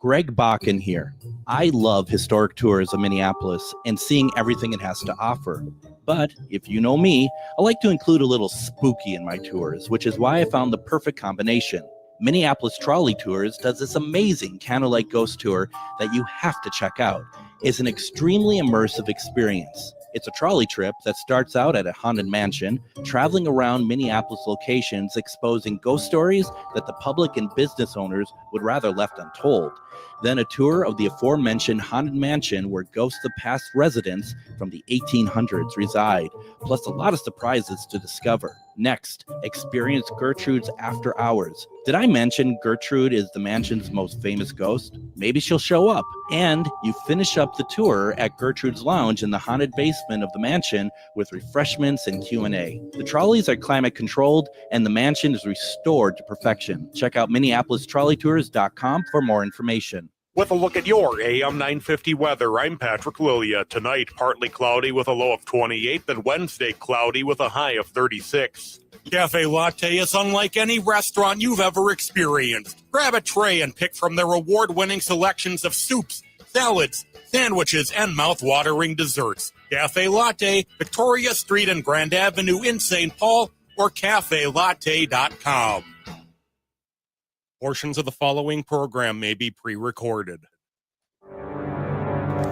Greg Bakun here. I love historic tours of Minneapolis and seeing everything it has to offer. But if you know me, I like to include a little spooky in my tours, which is why I found the perfect combination. Minneapolis Trolley Tours does this amazing candlelight ghost tour that you have to check out. It's an extremely immersive experience. It's a trolley trip that starts out at a haunted mansion, traveling around Minneapolis locations, exposing ghost stories that the public and business owners would rather left untold. Then a tour of the aforementioned haunted mansion where ghosts of past residents from the 1800s reside, plus a lot of surprises to discover. Next, experience Gertrude's After Hours. Did I mention Gertrude is the mansion's most famous ghost? Maybe she'll show up. And you finish up the tour at Gertrude's Lounge in the haunted basement of the mansion with refreshments and Q&A. The trolleys are climate controlled and the mansion is restored to perfection. Check out MinneapolisTrolleyTours.com for more information. With a look at your AM 950 weather, I'm Patrick Lilia. Tonight, partly cloudy with a low of 28, then Wednesday, cloudy with a high of 36. Cafe Latte is unlike any restaurant you've ever experienced. Grab a tray and pick from their award-winning selections of soups, salads, sandwiches, and mouth-watering desserts. Cafe Latte, Victoria Street and Grand Avenue in St. Paul, or cafelatte.com. Portions of the following program may be pre-recorded.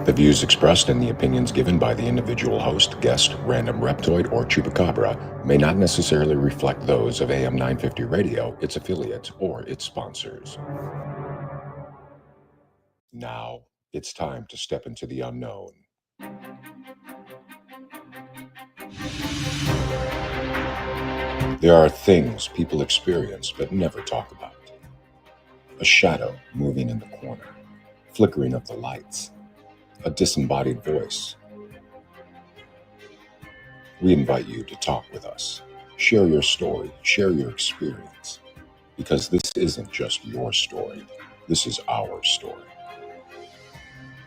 The views expressed and the opinions given by the individual host, guest, random reptoid, or chupacabra may not necessarily reflect those of AM 950 Radio, its affiliates, or its sponsors. Now, it's time to step into the unknown. There are things people experience but never talk about. A shadow moving in the corner, flickering of the lights, a disembodied voice. We invite you to talk with us. Share your story, share your experience, because this isn't just your story, this is our story.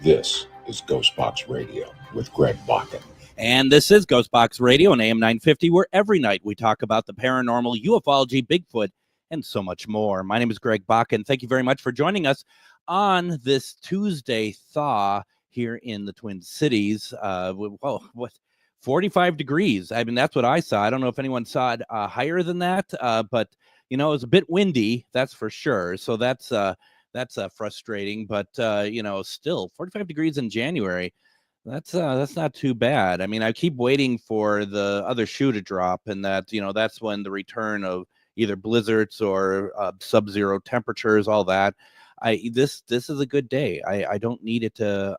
This is GhostBox Radio with Greg Bakun. And this is GhostBox Radio on AM 950, where every night we talk about the paranormal, ufology, Bigfoot, and so much more. My name is Greg Bakun. Thank you very much for joining us on this Tuesday thaw here in the Twin Cities. 45 degrees. I mean, that's what I saw. I don't know if anyone saw it higher than that, but, you know, it was a bit windy, that's for sure. So that's frustrating, but, still 45 degrees in January. That's not too bad. I mean, I keep waiting for the other shoe to drop, and that's when the return of either blizzards or sub-zero temperatures, all that. This is a good day. I don't need it to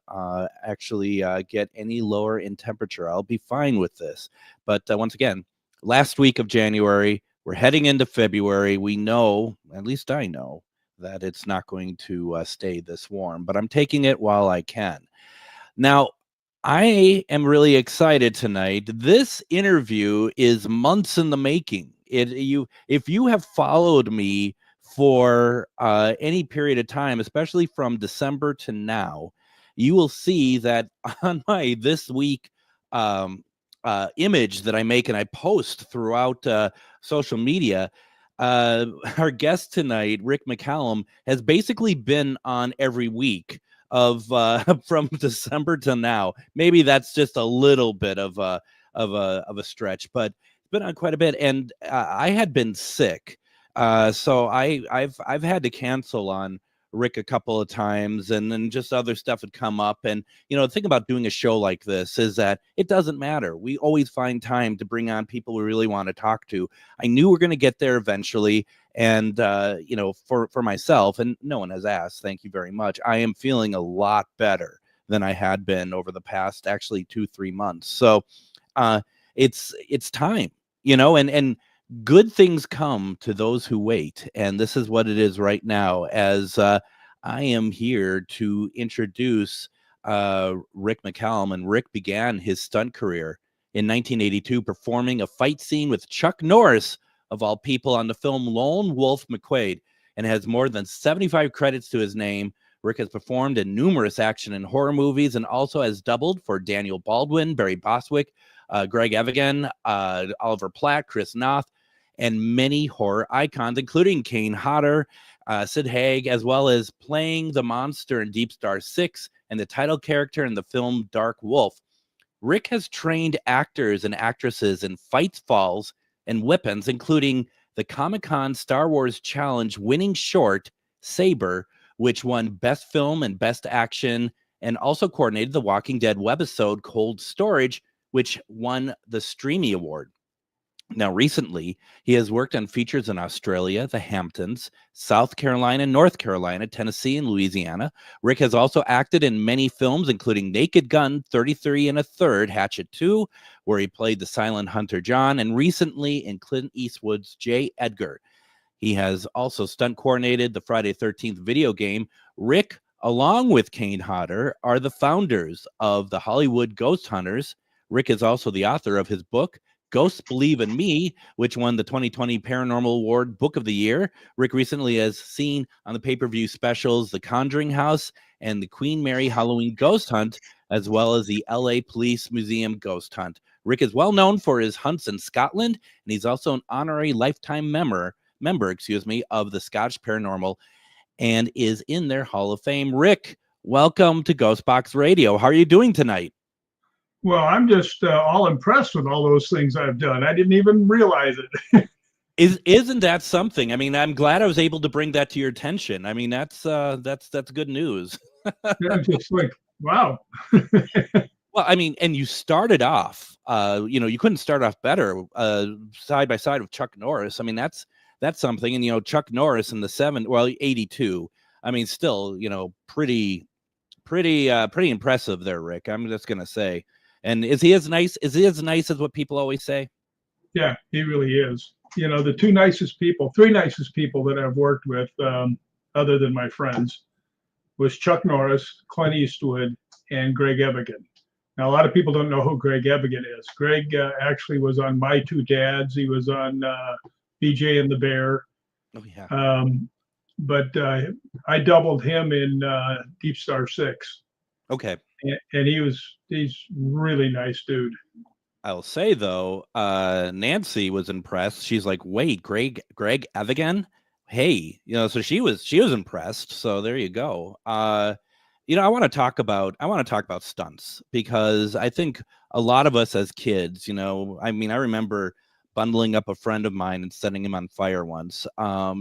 actually get any lower in temperature. I'll be fine with this. But once again, last week of January, we're heading into February. We know, at least I know, that it's not going to stay this warm, but I'm taking it while I can. Now, I am really excited tonight. This interview is months in the making. If you have followed me for any period of time, especially from December to now, you will see that on my this week image that I make and I post throughout social media, our guest tonight, Rick McCallum, has basically been on every week of from December to now. Maybe that's just a little bit of a stretch, but it's been on quite a bit. And I had been sick, so I've had to cancel on Rick a couple of times, and then just other stuff had come up. And the thing about doing a show like this is that it doesn't matter. We always find time to bring on people we really want to talk to. I knew we're going to get there eventually. And, for myself, and no one has asked, thank you very much, I am feeling a lot better than I had been over the past, actually, 2-3 months. So it's time, and good things come to those who wait. And this is what it is right now, as I am here to introduce Rick McCallum. And Rick began his stunt career in 1982 performing a fight scene with Chuck Norris, of all people, on the film Lone Wolf McQuade, and has more than 75 credits to his name. Rick has performed in numerous action and horror movies and also has doubled for Daniel Baldwin, Barry Bostwick, Greg Bakun, Oliver Platt, Chris Noth, and many horror icons, including Kane Hodder, Sid Haig, as well as playing the monster in Deep Star 6 and the title character in the film Dark Wolf. Rick has trained actors and actresses in fights, falls, and weapons, including the Comic-Con Star Wars Challenge winning short, Saber, which won Best Film and Best Action, and also coordinated the Walking Dead webisode Cold Storage, which won the Streamy Award. Now, recently, he has worked on features in Australia, the Hamptons, South Carolina, North Carolina, Tennessee, and Louisiana. Rick has also acted in many films, including Naked Gun, 33 and a Third, Hatchet 2, where he played the silent hunter John, and recently in Clint Eastwood's J. Edgar. He has also stunt coordinated the Friday 13th video game. Rick, along with Kane Hodder, are the founders of the Hollywood Ghost Hunters. Rick is also the author of his book, Ghosts Believe in Me, which won the 2020 Paranormal Award Book of the Year. Rick recently has seen on the pay-per-view specials The Conjuring House and the Queen Mary Halloween Ghost Hunt, as well as the LA Police Museum Ghost Hunt. Rick is well known for his hunts in Scotland, and he's also an honorary lifetime member, of the Scottish Paranormal, and is in their Hall of Fame. Rick, welcome to GhostBox Radio. How are you doing tonight? Well, I'm just all impressed with all those things I've done. I didn't even realize it. Isn't that something? I mean, I'm glad I was able to bring that to your attention. I mean, that's good news. Yeah, just like, wow. Well, I mean, and you started off, you couldn't start off better, side by side with Chuck Norris. I mean, that's something. And Chuck Norris in the 82. I mean, still, pretty impressive there, Rick. I'm just gonna say. And is he as nice as what people always say? Yeah, he really is. The three nicest people that I've worked with, other than my friends, was Chuck Norris, Clint Eastwood, and Greg Bakun. Now, a lot of people don't know who Greg Bakun is. Greg actually was on My Two Dads. He was on BJ and the Bear. Oh, yeah. But I doubled him in Deep Star 6. Okay. And he's really nice dude. I'll say though, Nancy was impressed. She's like, "Wait, Greg Bakun? Hey, so she was impressed. So there you go. I want to talk about stunts, because I think a lot of us as kids, I remember bundling up a friend of mine and setting him on fire once,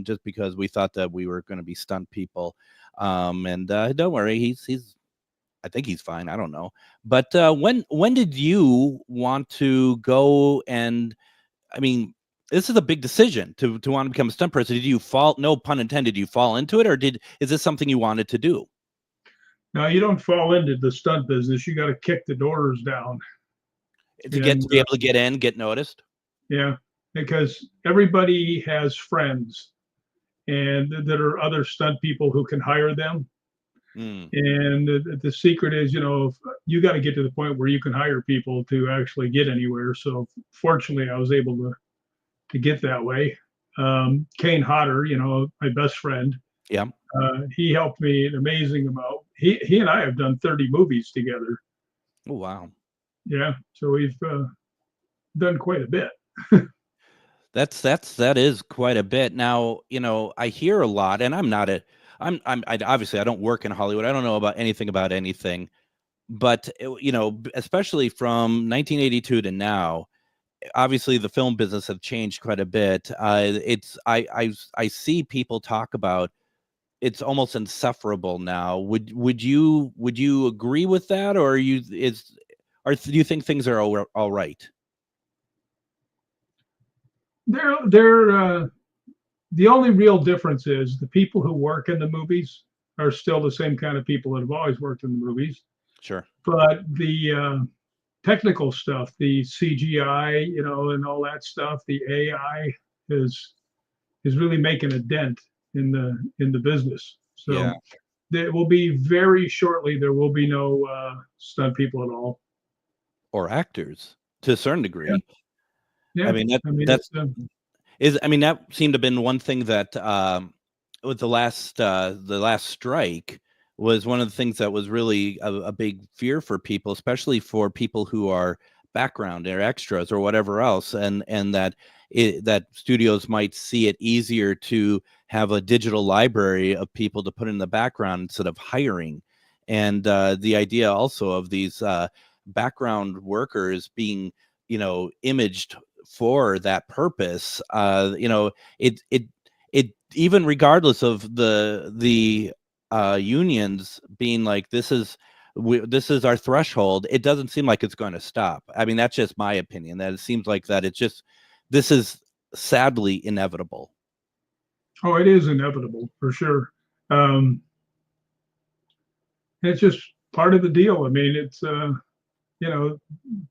just because we thought that we were going to be stunt people. And don't worry, I think he's fine. I don't know. But when did you want to go? And I mean, this is a big decision to want to become a stunt person. Did you fall? No pun intended. Did you fall into it, or is this something you wanted to do? No, you don't fall into the stunt business. You got to kick the doors down To be able to get in, get noticed. Yeah, because everybody has friends, and there are other stunt people who can hire them. And the secret is, you got to get to the point where you can hire people to actually get anywhere. So fortunately, I was able to get that way. Kane Hodder, my best friend. Yeah. He helped me an amazing amount. He and I have done 30 movies together. Oh, wow. Yeah. So we've done quite a bit. That is quite a bit. Now, I hear a lot, and I obviously I don't work in Hollywood. I don't know about anything, but especially from 1982 to now, obviously the film business have changed quite a bit. I see people talk about it's almost insufferable now. Would you agree with that, or do you think things are all right? They're the only real difference is the people who work in the movies are still the same kind of people that have always worked in the movies. Sure. But the technical stuff, the CGI, and all that stuff, the AI is really making a dent in the business. So yeah. There will be very shortly, there will be no stunt people at all. Or actors to a certain degree. Yeah. I mean, that seemed to have been one thing that with the last strike was one of the things that was really a big fear for people, especially for people who are background or extras or whatever else, and that that studios might see it easier to have a digital library of people to put in the background instead of hiring. And the idea also of these background workers being, imaged for that purpose, it even regardless of the unions being like, this is our threshold, it doesn't seem like it's going to stop. I mean, that's just my opinion, that it seems like that this is sadly inevitable. Oh, it is inevitable for sure. It's just part of the deal. I mean, it's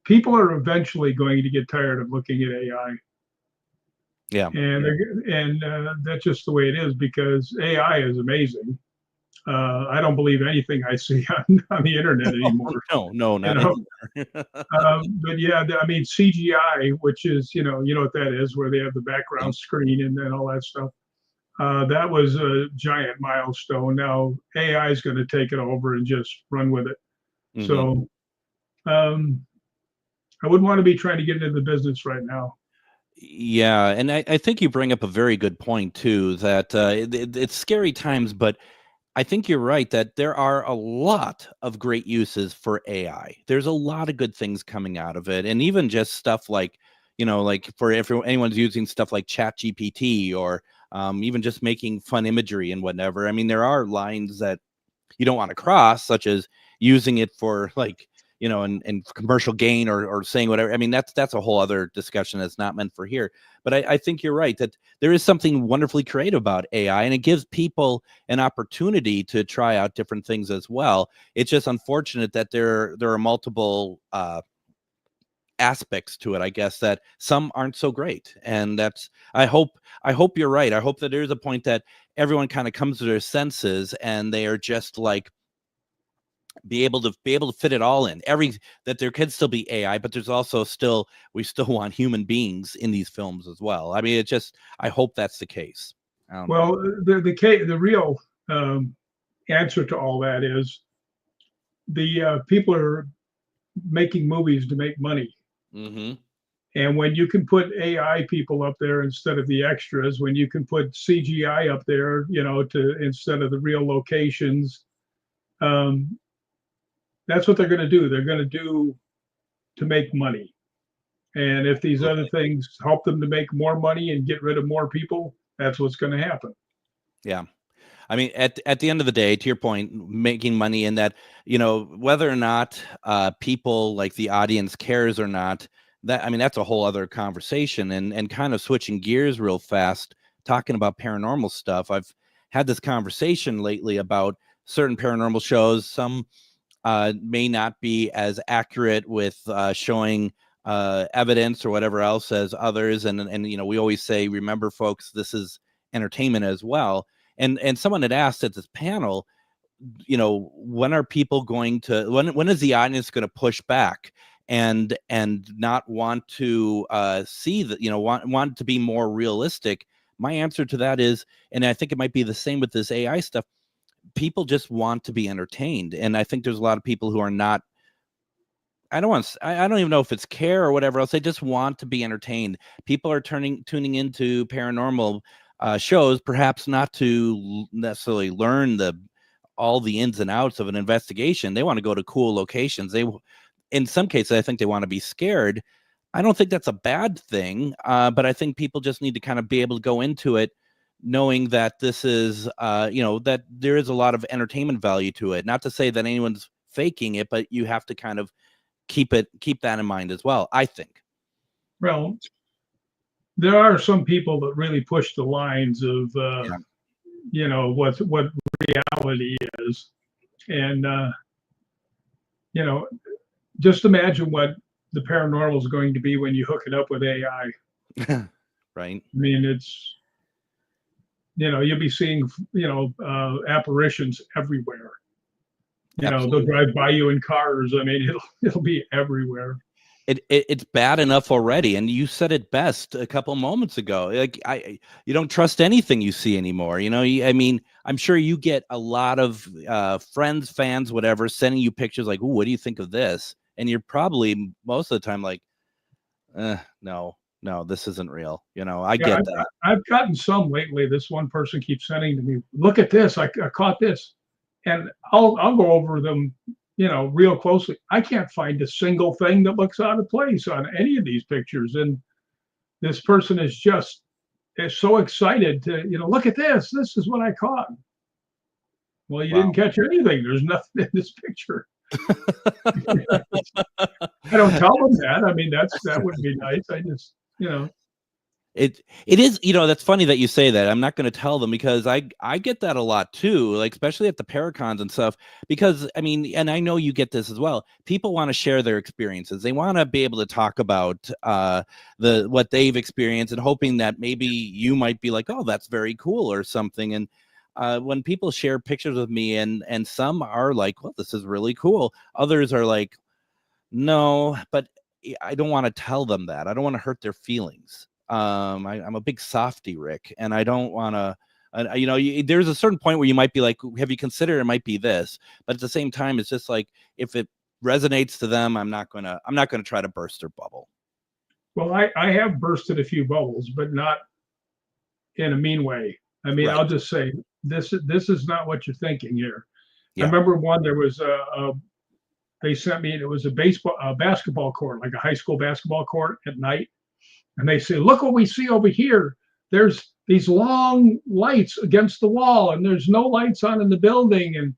people are eventually going to get tired of looking at AI. Yeah, and that's just the way it is, because AI is amazing. I don't believe anything I see on the internet anymore. No, not anymore. But yeah, I mean, CGI, which is, you know what that is, where they have the background screen and then all that stuff. That was a giant milestone. Now AI is going to take it over and just run with it. Mm-hmm. So I wouldn't want to be trying to get into the business right now. Yeah, and I think you bring up a very good point too, that it's scary times, but I think you're right that there are a lot of great uses for AI. There's a lot of good things coming out of it, and even just stuff like, like if anyone's using stuff like ChatGPT, or even just making fun imagery and whatever. I mean, there are lines that you don't want to cross, such as using it for like, and commercial gain, or saying whatever. I mean, that's a whole other discussion that's not meant for here. But I think you're right that there is something wonderfully creative about AI, and it gives people an opportunity to try out different things as well. It's just unfortunate that there are multiple aspects to it, I guess, that some aren't so great. And I hope you're right. I hope that there's a point that everyone kind of comes to their senses and they are just like, be able to fit it all in, that there can still be AI, but there's also we still want human beings in these films as well. I mean, I hope that's the case. Well, the real answer to all that is the people are making movies to make money. Mm-hmm. And when you can put AI people up there instead of the extras, when you can put CGI up there, instead of the real locations, that's what they're going to do. They're going to do to make money. And if these other things help them to make more money and get rid of more people, that's what's going to happen. Yeah. I mean, at the end of the day, to your point, making money, in that, whether or not people, like the audience, cares or not, that's a whole other conversation. And kind of switching gears real fast, talking about paranormal stuff. I've had this conversation lately about certain paranormal shows. Some may not be as accurate with showing evidence or whatever else as others. And we always say, remember, folks, this is entertainment as well. And someone had asked at this panel, when are people going to, when is the audience going to push back and not want to see that, want to be more realistic? My answer to that is, and I think it might be the same with this AI stuff, people just want to be entertained. And I think there's a lot of people who are not, I don't even know if it's care or whatever else. They just want to be entertained. People are tuning into paranormal shows, perhaps not to necessarily learn all the ins and outs of an investigation. They want to go to cool locations. In some cases, I think they want to be scared. I don't think that's a bad thing, but I think people just need to kind of be able to go into it knowing that this is, that there is a lot of entertainment value to it. Not to say that anyone's faking it, but you have to kind of keep that in mind as well, I think. Well, there are some people that really push the lines of, what reality is. And, just imagine what the paranormal is going to be when you hook it up with AI. Right. I mean, it's, you'll be seeing, apparitions everywhere. They'll drive by you in cars. I mean, it'll be everywhere. It's bad enough already, and you said it best a couple moments ago. Like, you don't trust anything you see anymore. I mean, I'm sure you get a lot of friends, fans, whatever, sending you pictures like, "Ooh, what do you think of this?" and you're probably most of the time like, no, this isn't real. I get that. I've gotten some lately. This one person keeps sending to me, look at this, I caught this, and I'll go over them, real closely. I can't find a single thing that looks out of place on any of these pictures, and this person is so excited to, look at this. This is what I caught. Well, you didn't catch anything. There's nothing in this picture. I don't tell them that. I mean, that would be nice. I just, It is, that's funny that you say that. I'm not going to tell them because I get that a lot too, like especially at the Paracons and stuff, because I mean, and I know you get this as well. People want to share their experiences. They want to be able to talk about what they've experienced and hoping that maybe you might be like, oh, that's very cool or something. And when people share pictures with me and some are like, well, this is really cool. Others are like, no, but I don't want to tell them that. I don't want to hurt their feelings. I'm a big softy, Rick, and I don't want to, there's a certain point where you might be like, have you considered it might be this? But at the same time, it's just like, if it resonates to them, I'm not going to try to burst their bubble. Well, I have bursted a few bubbles, but not in a mean way. I mean, right. I'll just say this is not what you're thinking here. Yeah. I remember one, there was they sent me, it was a basketball court, like a high school basketball court at night. And they say, look what we see over here. There's these long lights against the wall, and there's no lights on in the building. And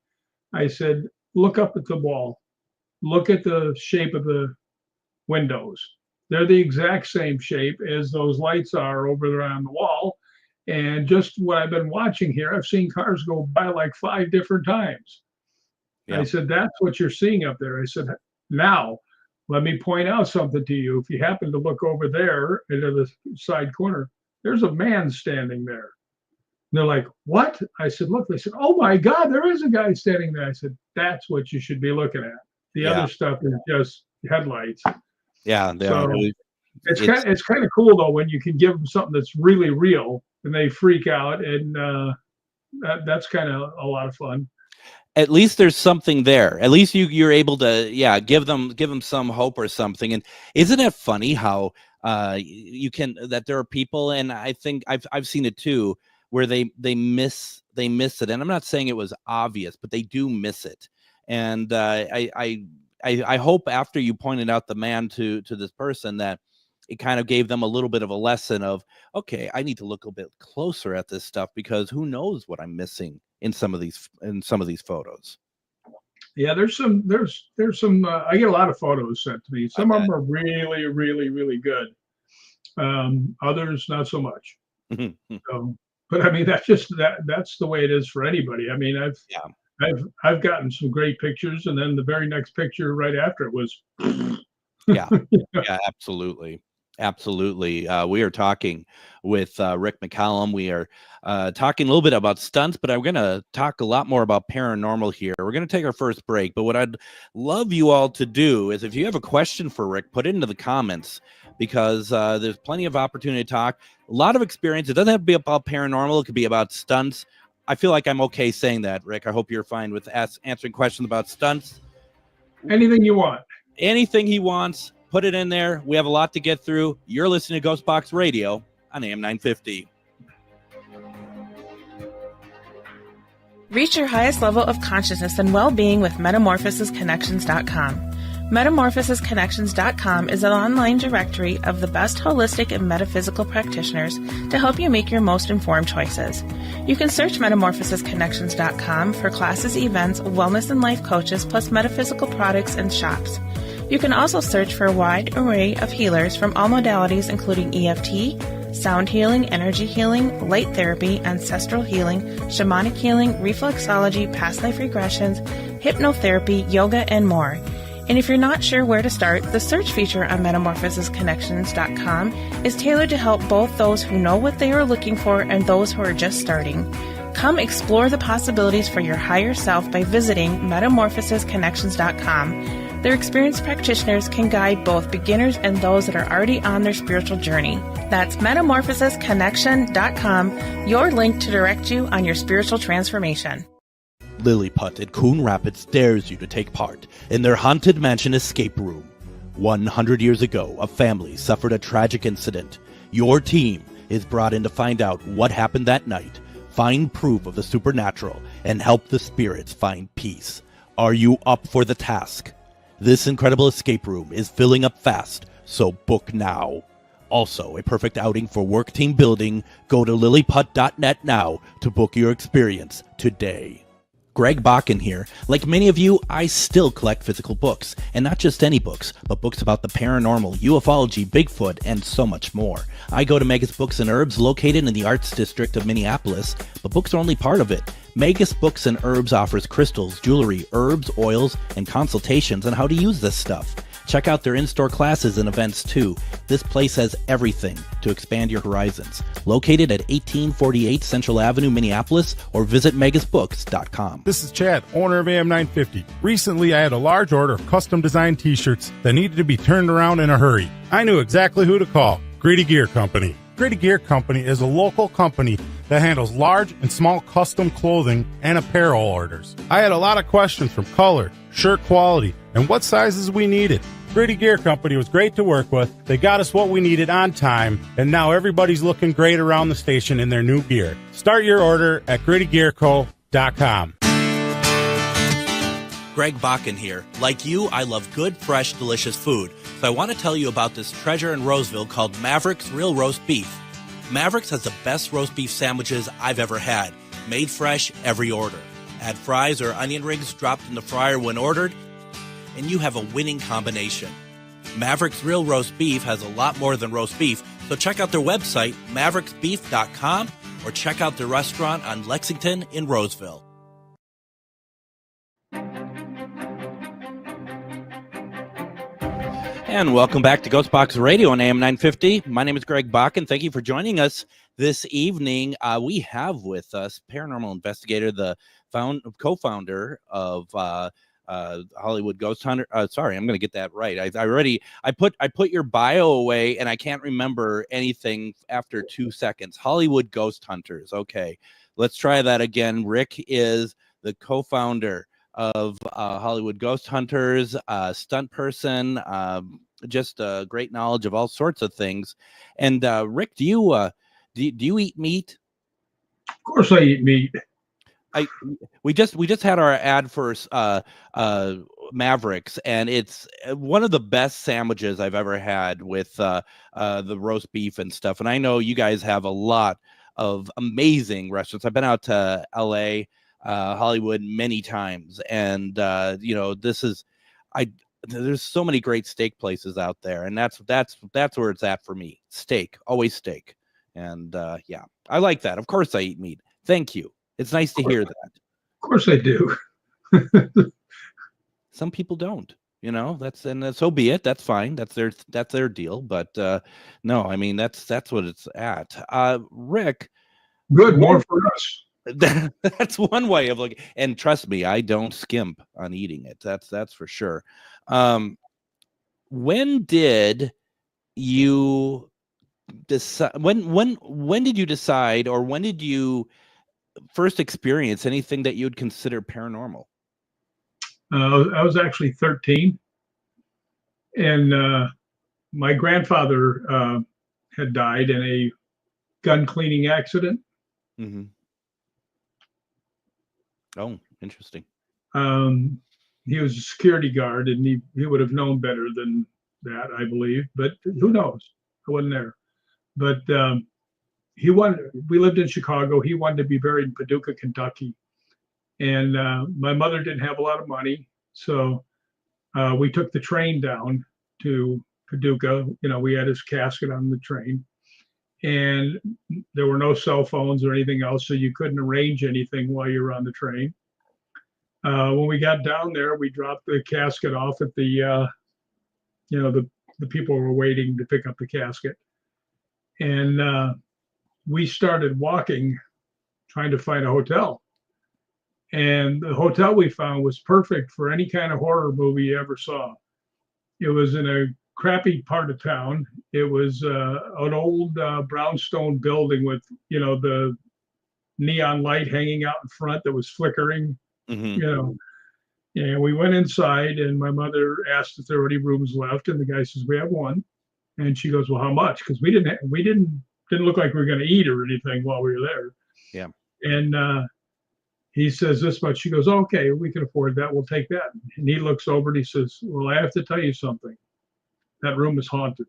I said, look up at the wall. Look at the shape of the windows. They're the exact same shape as those lights are over there on the wall. And just what I've been watching here, I've seen cars go by like 5 different times. Yeah. I said, that's what you're seeing up there. I said, now, let me point out something to you. If you happen to look over there into the side corner, there's a man standing there. And they're like, what? I said, look. They said, oh my God, there is a guy standing there. I said, that's what you should be looking at. The other stuff is just headlights. Yeah. So it's kind of cool though when you can give them something that's really real and they freak out, and that's kind of a lot of fun. At least there's something there. At least you're able to, give them some hope or something. And isn't it funny how that there are people, and I think I've seen it too, where they miss it. And I'm not saying it was obvious, but they do miss it. And I hope after you pointed out the man to this person that it kind of gave them a little bit of a lesson of, okay, I need to look a bit closer at this stuff because who knows what I'm missing in some of these photos. Yeah, there's some I get a lot of photos sent to me. Some of them are really, really, really good. Others not so much. But I mean, that's the way it is for anybody. I mean, I've gotten some great pictures, and then the very next picture right after it was yeah, absolutely. We are talking with Rick McCallum. We are talking a little bit about stunts, but I'm going to talk a lot more about paranormal here. We're going to take our first break, but what I'd love you all to do is if you have a question for Rick, put it into the comments because there's plenty of opportunity to talk. A lot of experience. It doesn't have to be about paranormal. It could be about stunts. I feel like I'm okay saying that, Rick. I hope you're fine with answering questions about stunts. Anything you want. Anything he wants. Put it in there. We have a lot to get through. You're listening to GhostBox Radio on AM 950. Reach your highest level of consciousness and well-being with MetamorphosisConnections.com. MetamorphosisConnections.com is an online directory of the best holistic and metaphysical practitioners to help you make your most informed choices. You can search MetamorphosisConnections.com for classes, events, wellness and life coaches, plus metaphysical products and shops. You can also search for a wide array of healers from all modalities, including EFT, sound healing, energy healing, light therapy, ancestral healing, shamanic healing, reflexology, past life regressions, hypnotherapy, yoga, and more. And if you're not sure where to start, the search feature on MetamorphosisConnections.com is tailored to help both those who know what they are looking for and those who are just starting. Come explore the possibilities for your higher self by visiting MetamorphosisConnections.com. Their experienced practitioners can guide both beginners and those that are already on their spiritual journey. That's MetamorphosisConnection.com, your link to direct you on your spiritual transformation. Lilliput in Coon Rapids dares you to take part in their Haunted Mansion escape room. 100 years ago, a family suffered a tragic incident. Your team is brought in to find out what happened that night, find proof of the supernatural, and help the spirits find peace. Are you up for the task? This incredible escape room is filling up fast, so book now. Also, a perfect outing for work team building. Go to lilliput.net now to book your experience today. Greg Bakun here. Like many of you, I still collect physical books, and not just any books, but books about the paranormal, ufology, Bigfoot, and so much more. I go to Megas Books and Herbs, located in the Arts District of Minneapolis, but books are only part of it. Megas Books and Herbs offers crystals, jewelry, herbs, oils, and consultations on how to use this stuff. Check out their in-store classes and events too. This place has everything to expand your horizons. Located at 1848 Central Avenue, Minneapolis, or visit megasbooks.com. This is Chad, owner of AM 950. Recently, I had a large order of custom designed t-shirts that needed to be turned around in a hurry. I knew exactly who to call. Grady Gear Company. Grady Gear Company is a local company that handles large and small custom clothing and apparel orders. I had a lot of questions from color, shirt quality, and what sizes we needed. Grady Gear Company was great to work with. They got us what we needed on time, and now everybody's looking great around the station in their new gear. Start your order at GradyGearCo.com. Greg Bakun here. Like you, I love good, fresh, delicious food. So I want to tell you about this treasure in Roseville called Maverick's Real Roast Beef. Maverick's has the best roast beef sandwiches I've ever had. Made fresh every order. Add fries or onion rings dropped in the fryer when ordered, and you have a winning combination. Maverick's Real Roast Beef has a lot more than roast beef, so check out their website, mavericksbeef.com, or check out their restaurant on Lexington in Roseville. And welcome back to GhostBox Radio on AM 950. My name is Greg Bakun. Thank you for joining us this evening. We have with us Paranormal Investigator, the co-founder of Hollywood Ghost Hunter. Sorry, I'm going to get that right. I put your bio away, and I can't remember anything after 2 seconds. Hollywood Ghost Hunters. Okay, let's try that again. Rick is the co-founder of Hollywood Ghost Hunters, stunt person, just great knowledge of all sorts of things. And Rick, do you eat meat? Of course, I eat meat. We just had our ad for Mavericks, and it's one of the best sandwiches I've ever had with the roast beef and stuff. And I know you guys have a lot of amazing restaurants. I've been out to LA, Hollywood many times, and there's so many great steak places out there, and that's where it's at for me. Steak, always steak. And yeah, I like that. Of course I eat meat. Thank you. It's nice to hear that. Of course I do. Some people don't, so be it. That's fine. That's their deal. But no, I mean, that's what it's at. Rick. Good, more for us. That's one way of looking. And trust me, I don't skimp on eating it. That's for sure. When did you decide? When did you decide, or when did you first experience anything that you'd consider paranormal? I was actually 13, and my grandfather had died in a gun cleaning accident. Mm-hmm. Oh, interesting. He was a security guard, and he would have known better than that, I believe. But who knows? I wasn't there. But we lived in Chicago. He wanted to be buried in Paducah, Kentucky. And my mother didn't have a lot of money. So we took the train down to Paducah. We had his casket on the train. And there were no cell phones or anything else, so you couldn't arrange anything while you were on the train. When we got down there, we dropped the casket off at the people were waiting to pick up the casket. And we started walking, trying to find a hotel. And the hotel we found was perfect for any kind of horror movie you ever saw. It was in a crappy part of town. It was an old brownstone building with, the neon light hanging out in front that was flickering. Mm-hmm. you know. And we went inside, and my mother asked if there were any rooms left, and the guy says we have one. And she goes, well, how much? Because we didn't look like we were going to eat or anything while we were there. Yeah. And he says this much. She goes, okay, we can afford that. We'll take that. And he looks over and he says, well, I have to tell you something. That room is haunted.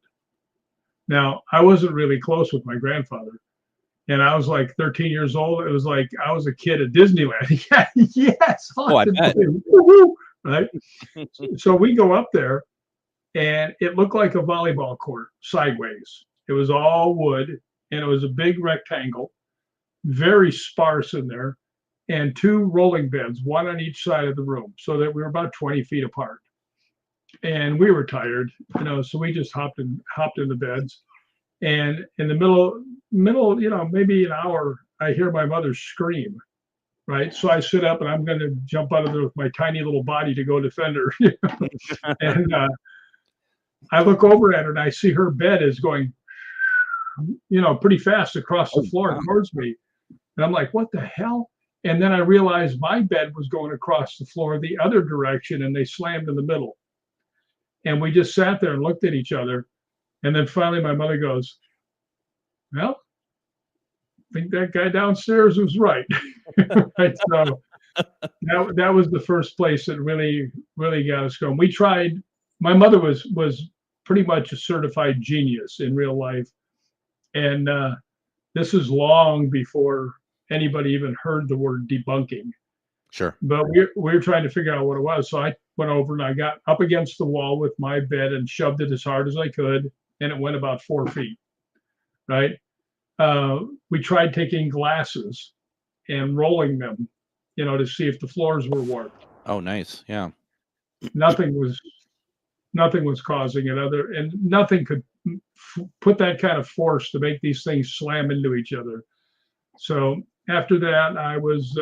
Now, I wasn't really close with my grandfather. And I was like 13 years old. It was like I was a kid at Disneyland. Yeah, yes. Oh, I bet. Right? So we go up there, and it looked like a volleyball court sideways. It was all wood, and it was a big rectangle, very sparse in there, and 2 rolling beds, one on each side of the room, so that we were about 20 feet apart. And we were tired, so we just hopped in the beds. And in the middle, maybe an hour, I hear my mother scream, right? So I sit up, and I'm going to jump out of there with my tiny little body to go defend her. And I look over at her, and I see her bed is going, pretty fast across the floor towards me. And I'm like, what the hell? And then I realized my bed was going across the floor the other direction, and they slammed in the middle. And we just sat there and looked at each other. And then finally my mother goes, well, I think that guy downstairs was right. Right. So that was the first place that really got us going. We tried. My mother was pretty much a certified genius in real life. And this is long before anybody even heard the word debunking. Sure. But we're trying to figure out what it was. So I went over and I got up against the wall with my bed and shoved it as hard as I could. And it went about 4 feet, right? We tried taking glasses and rolling them, to see if the floors were warped. Oh, nice. Yeah. Nothing was causing it and nothing could put that kind of force to make these things slam into each other. So after that, I was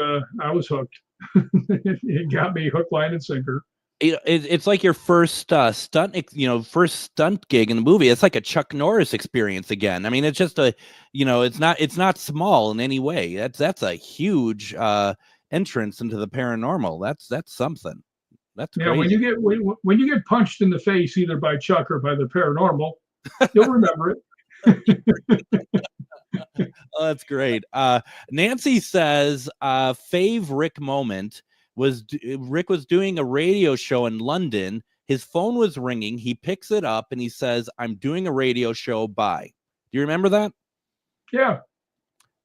hooked. It got me hook, line, and sinker. It's like your first stunt gig in the movie. It's like a Chuck Norris experience again. I mean, it's just it's not small in any way. That's a huge entrance into the paranormal. That's something. That's crazy. When you get punched in the face either by Chuck or by the paranormal, you'll remember it. Oh, that's great. Nancy says fave Rick moment was Rick was doing a radio show in London. His phone was ringing. He picks it up and he says, I'm doing a radio show. Bye. Do you remember that? Yeah.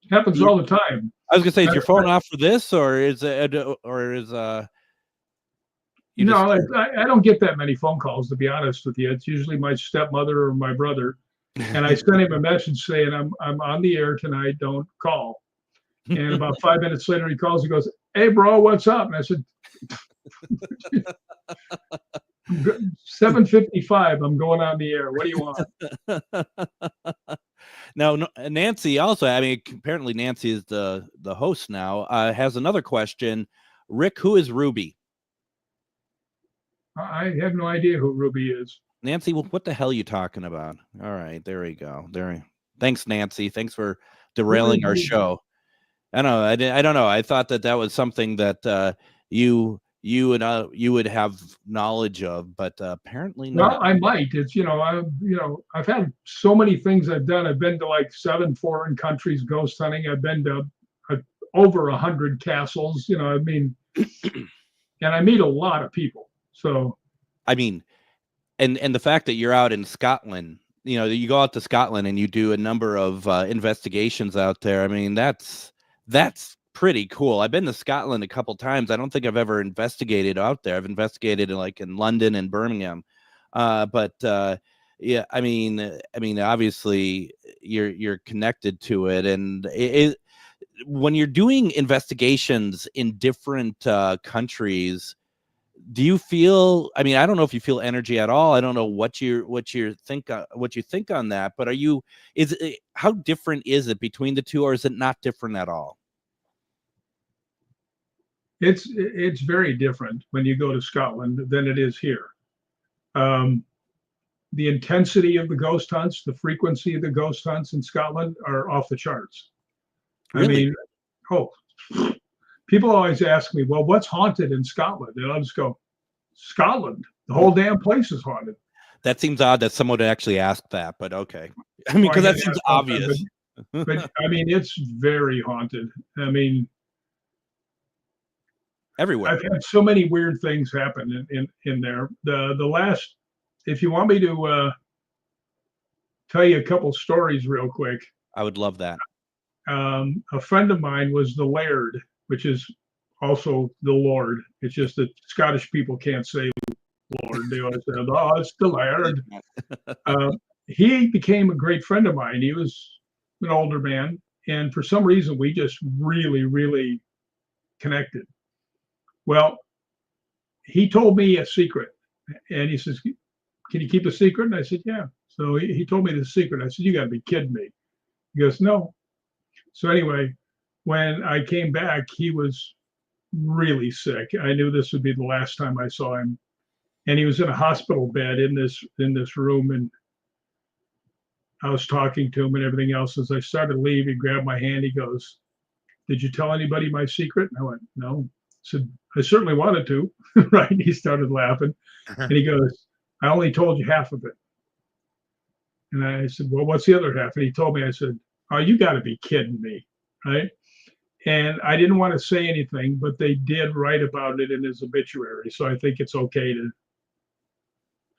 Happens all the time. I was gonna say, is your phone off for this, or is I don't get that many phone calls, to be honest with you. It's usually my stepmother or my brother. And I sent him a message saying, I'm on the air tonight, don't call. And about 5 minutes later, he calls and goes, hey, bro, what's up? And I said, 7:55, I'm going on the air. What do you want? Now, Nancy also, apparently Nancy is the host now, has another question. Rick, who is Ruby? I have no idea who Ruby is. Nancy, well, what the hell are you talking about? All right, there we go. Thanks, Nancy. Thanks for derailing our show. I don't know. I thought that was something that you would have knowledge of, but apparently not. Well, I might. It's I've had so many things I've done. I've been to like 7 foreign countries ghost hunting. I've been to over 100 castles. And I meet a lot of people. So, and the fact that you're out in Scotland, you go out to Scotland and you do a number of investigations out there. That's pretty cool. I've been to Scotland a couple times. I don't think I've ever investigated out there. I've investigated in London and Birmingham. Yeah, obviously you're connected to it. And when you're doing investigations in different countries, do you feel, I don't know if you feel energy at all. I don't know what you think on that, but how different is it between the two, or is it not different at all? It's very different when you go to Scotland than it is here. The intensity of the ghost hunts, the frequency of the ghost hunts in Scotland are off the charts. Really? people always ask me, well, what's haunted in Scotland? And I'll just go, Scotland. The whole damn place is haunted. That seems odd that someone would actually ask that, but okay. I mean, because that seems obvious. But I mean, it's very haunted. I mean, everywhere. I've had so many weird things happen in there. The last, if you want me to tell you a couple stories real quick. I would love that. A friend of mine was the Laird, which is also the Lord. It's just that Scottish people can't say Lord. They always say, oh, it's the Laird. He became a great friend of mine. He was an older man. And for some reason, we just really, really connected. Well, he told me a secret. And he says, can you keep a secret? And I said, yeah. So he told me the secret. I said, you got to be kidding me. He goes, no. So anyway, when I came back, he was really sick. I knew this would be the last time I saw him. And he was in a hospital bed in this room. And I was talking to him and everything else. As I started to leave, he grabbed my hand. He goes, did you tell anybody my secret? And I went, no. I said, I certainly wanted to. Right? He started laughing. And he goes, I only told you half of it. And I said, well, what's the other half? And he told me, I said, oh, you got to be kidding me. Right? And I didn't want to say anything, but they did write about it in his obituary. So I think it's okay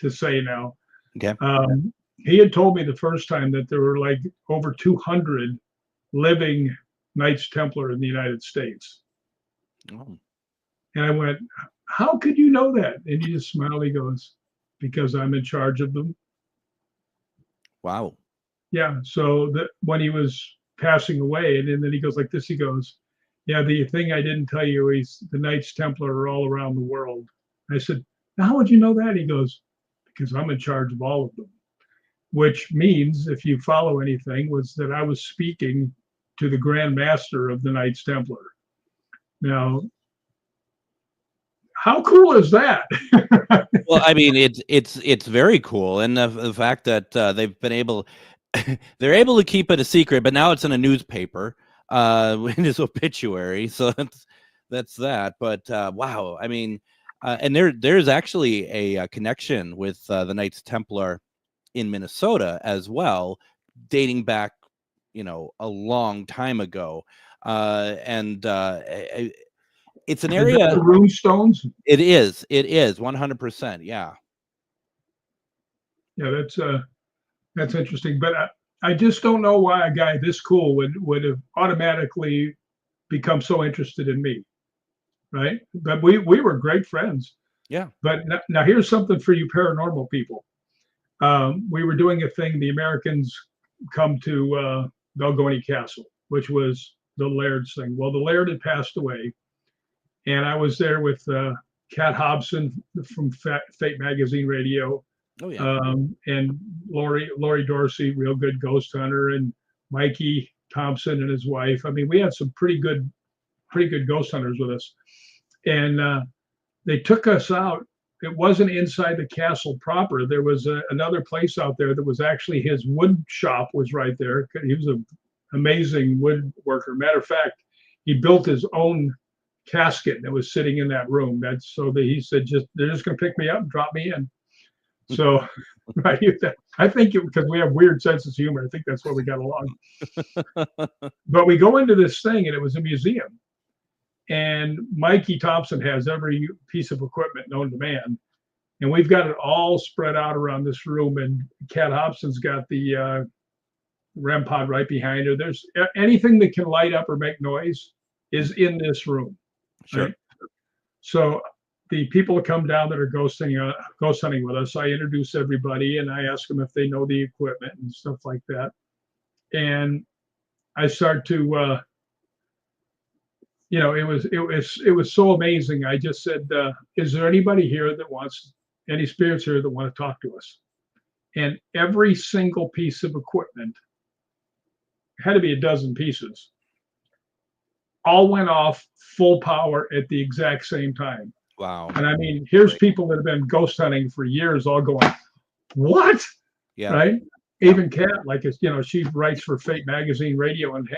to say now. Okay. He had told me the first time that there were like over 200 living Knights Templar in the United States. Oh. And I went, how could you know that? And he just smiled. He goes, because I'm in charge of them. Wow. Yeah. So that when he was passing away, and then he goes like this, he goes, yeah, the thing I didn't tell you is the Knights Templar are all around the world. I said, how would you know that? He goes, because I'm in charge of all of them. Which means, if you follow anything, was that I was speaking to the Grand Master of the Knights Templar. Now, how cool is that? Well, I mean, it's very cool, and the fact that they've been able, they're able to keep it a secret, but now it's in a newspaper in his obituary, so that's that. But wow, I mean, and there's actually a connection with the Knights Templar in Minnesota as well, dating back, a long time ago, and it's an area. The rune stones. It is 100%. Yeah. Yeah, that's interesting, but I just don't know why a guy this cool would have automatically become so interested in me, right? But we were great friends. Yeah. But now here's something for you paranormal people. We were doing a thing. The Americans come to Balgony Castle, which was the Laird's thing. Well, the Laird had passed away, and I was there with Kat Hobson from Fate Magazine Radio. Oh yeah. And Lori Dorsey, real good ghost hunter, and Mikey Thompson and his wife. I mean, we had some pretty good ghost hunters with us, and they took us out. It wasn't inside the castle proper. There was another place out there that was actually his wood shop was right there. He was an amazing woodworker. Matter of fact, he built his own casket that was sitting in that room. That's so that he said, they're just going to pick me up and drop me in. So right, I think because we have weird senses of humor, I think that's why we got along. But we go into this thing, and it was a museum. And Mikey Thompson has every piece of equipment known to man. And we've got it all spread out around this room. And Kat Hobson's got the REM pod right behind her. There's anything that can light up or make noise is in this room. Sure. Right? So the people that come down that are ghost hunting with us, I introduce everybody and I ask them if they know the equipment and stuff like that. And I start to, it was so amazing. I just said, is there anybody here that wants, any spirits here that want to talk to us? And every single piece of equipment, had to be a dozen pieces, all went off full power at the exact same time. Wow. And I mean, here's people that have been ghost hunting for years all going, what? Yeah. Right? Even Kat, like, she writes for Fate Magazine Radio and,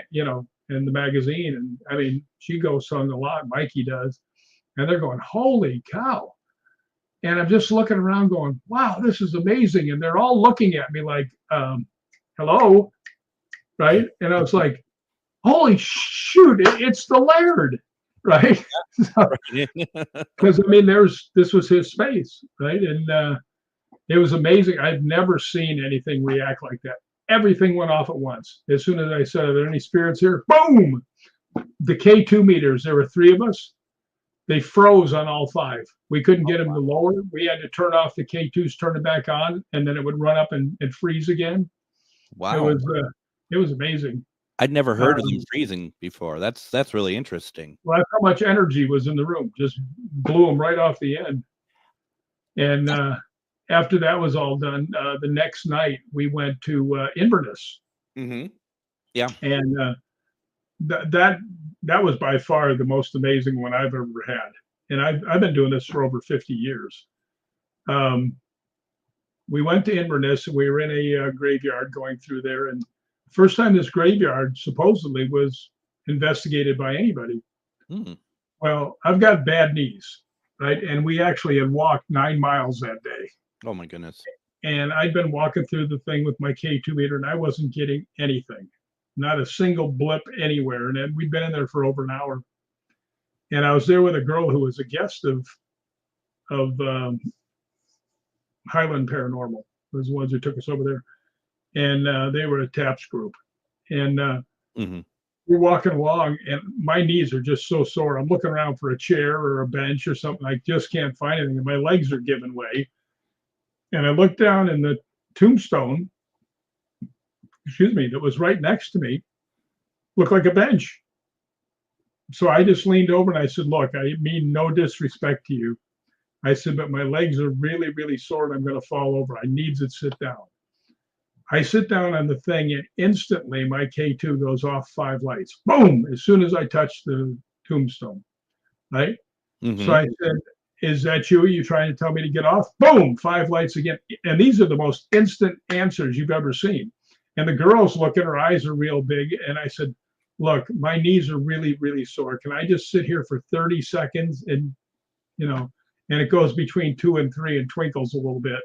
in the magazine. And I mean, she ghost hunts a lot, Mikey does. And they're going, holy cow. And I'm just looking around going, wow, this is amazing. And they're all looking at me like, hello, right? And I was like, holy shoot, it's the Laird, right? Because I mean, this was his space, right? And it was amazing. I've never seen anything react like that. Everything went off at once. As soon as I said, are there any spirits here? Boom! The K2 meters, there were 3 of us. They froze on all 5. We couldn't get them to lower. We had to turn off the K2s, turn it back on, and then it would run up and freeze again. Wow. It was amazing. I'd never heard of them freezing before. That's really interesting. Well, that's how much energy was in the room. Just blew them right off the end. And after that was all done, the next night we went to Inverness. Mm-hmm. Yeah. And that was by far the most amazing one I've ever had. And I've been doing this for over 50 years. We went to Inverness and we were in a graveyard going through there. And first time this graveyard supposedly was investigated by anybody. Mm. Well, I've got bad knees, right? And we actually had walked 9 miles that day. Oh my goodness. And I'd been walking through the thing with my K2 meter and I wasn't getting anything. Not a single blip anywhere. And then we'd been in there for over an hour. And I was there with a girl who was a guest of Highland Paranormal. Was the ones who took us over there. And they were a TAPS group. And we're walking along and my knees are just so sore. I'm looking around for a chair or a bench or something. I just can't find anything. And my legs are giving way. And I looked down in the tombstone, that was right next to me, looked like a bench. So I just leaned over and I said, look, I mean no disrespect to you. I said, but my legs are really, really sore and I'm going to fall over. I need to sit down. I sit down on the thing and instantly my K2 goes off 5 lights. Boom! As soon as I touch the tombstone, right? Mm-hmm. So I said, is that you? Are you trying to tell me to get off? Boom! 5 lights again. And these are the most instant answers you've ever seen. And the girl's looking, her eyes are real big. And I said, look, my knees are really, really sore. Can I just sit here for 30 seconds? And, and it goes between 2 and 3 and twinkles a little bit.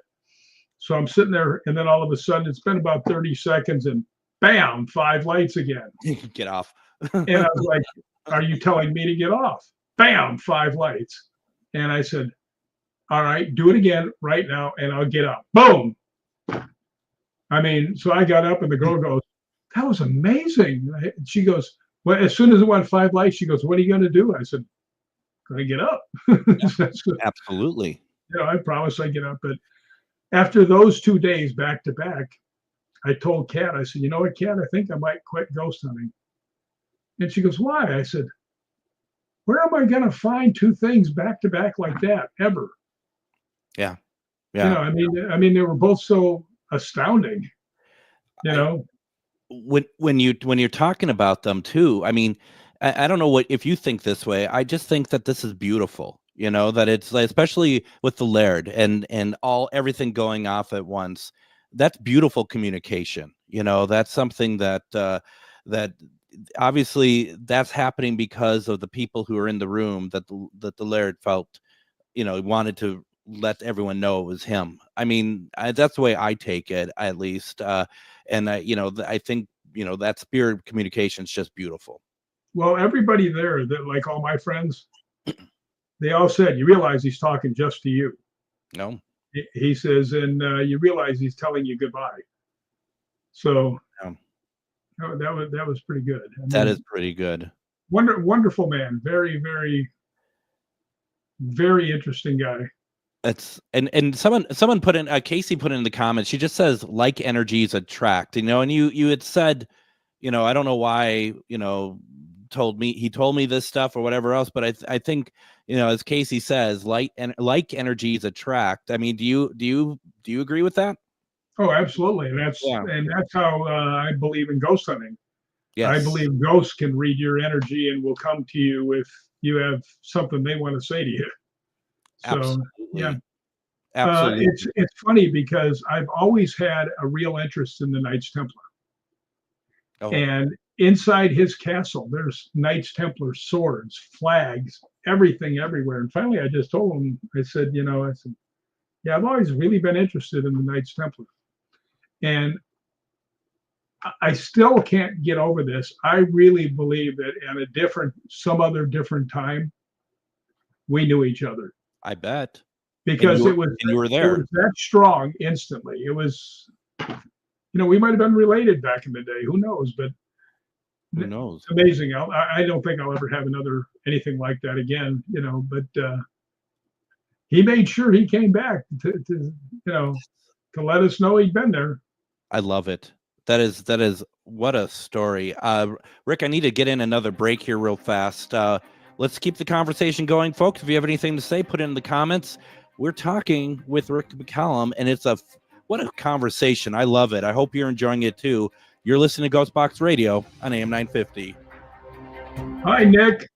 So I'm sitting there and then all of a sudden it's been about 30 seconds and bam, 5 lights again. Get off. And I was like, are you telling me to get off? Bam, 5 lights. And I said, all right, do it again right now and I'll get up. Boom. I mean, so I got up and the girl goes, that was amazing. She goes, well, as soon as it went 5 lights, she goes, what are you going to do? I said, going to get up. Absolutely. I promised I'd get up. But after those 2 days back to back, I told Kat, I said, you know what, Kat, I think I might quit ghost hunting. And she goes, why? I said, where am I going to find 2 things back to back like that ever? Yeah. Yeah. I mean, they were both so astounding, when you're talking about them too. I mean, I don't know if you think this way. I just think that this is beautiful, that it's especially with the Laird and everything going off at once. That's beautiful communication. That's something that that obviously that's happening because of the people who are in the room that the Laird felt, wanted to let everyone know it was him. I mean, that's the way I take it, at least. And I think, that spirit communication is just beautiful. Well, everybody there, that like all my friends, they all said, you realize he's talking just to you. No. He says, and you realize he's telling you goodbye. So that was pretty good. That is pretty good. Wonderful man. Very, very, very interesting guy. It's and someone put in Casey put in the comments. She just says like energies attract, and you had said, I don't know why, he told me this stuff or whatever else, but I think, as Casey says, like energies attract. I mean, do you agree with that? Oh, absolutely. And that's how I believe in ghost hunting. Yes. I believe ghosts can read your energy and will come to you if you have something they want to say to you. So, absolutely. Yeah. Absolutely. It's funny because I've always had a real interest in the Knights Templar. Oh. And inside his castle, there's Knights Templar swords, flags, everything everywhere. And finally, I just told him, I said, yeah, I've always really been interested in the Knights Templar. And I still can't get over this. I really believe that at some other different time, we knew each other. I bet. Because you were there. It was that strong instantly. It was, we might have been related back in the day. Who knows? But who knows? It's amazing. I don't think I'll ever have anything like that again. But he made sure he came back to let us know he'd been there. I love it. That is what a story. Rick, I need to get in another break here real fast. Let's keep the conversation going, folks. If you have anything to say, put it in the comments. We're talking with Rick McCallum, and what a conversation. I love it. I hope you're enjoying it too. You're listening to GhostBox Radio on AM 950. Hi, Nick.